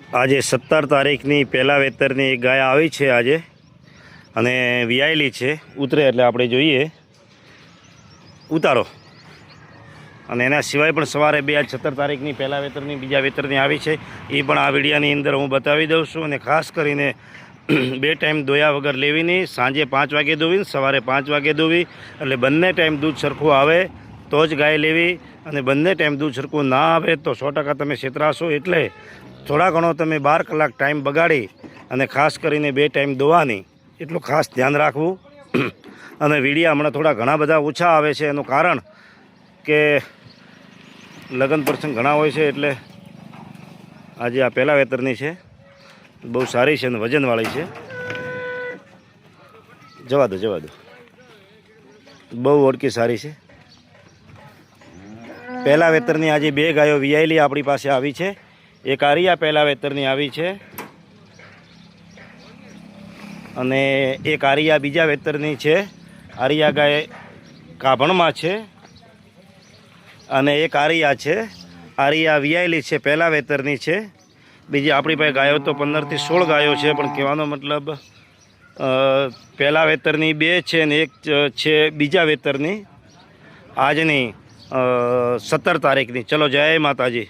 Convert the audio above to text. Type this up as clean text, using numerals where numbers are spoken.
આજે 17 તારીખની પહેલા વેતરની એક ગાય આવી છે આજે, અને વિયાયેલી છે. ઉતરે એટલે આપણે જોઈએ, ઉતારો. અને એના સિવાય પણ સવારે બે આજ 17 તારીખની પહેલા વેતરની બીજા વેતરની આવી છે, એ પણ આ વિડીયાની અંદર હું બતાવી દઉં છું. અને ખાસ કરીને 2 ટાઈમ દોયા વગર લેવી નહીં. સાંજે 5 વાગે દોવી, સવારે 5 વાગે દોવી, એટલે બંને ટાઈમ દૂધ સરખું આવે તો જ ગાય લેવી. અને બંને ટાઈમ દૂધ સરખું ના આવે તો 100% તમે છેતરાશો. એટલે થોડા ઘણો તમે 12 કલાક ટાઈમ બગાડી અને ખાસ કરીને 2 ટાઈમ દોવાની, એટલું ખાસ ધ્યાન રાખવું. અને વિડીયા હમણાં થોડા ઘણા બધા ઓછા આવે છે, એનું કારણ કે લગ્ન પ્રસંગ ઘણા હોય છે. એટલે આજે આ પહેલા વેતરની છે, બહુ સારી છે અને વજનવાળી છે. જવા દો, બહુ ઓળખી સારી છે. પહેલા વેતરની આજે 2 ગાયો વિયાયેલી આપણી પાસે આવી છે. એક આરિયા પહેલા વેતરની આવી છે, અને એક આરિયા બીજા વેતરની છે. આરિયા ગાય કાભણમાં છે, અને એક આરિયા છે. આરિયા વિયાયેલી છે, પહેલા વેતરની છે. બીજી આપણી પાસે ગાયો તો 15 થી 16 ગાયો છે, પણ કહેવાનો મતલબ પહેલા વેતરની 2 છે ને એક છે બીજા વેતરની આજની 17 તારીખની. ચલો, જય માતાજી.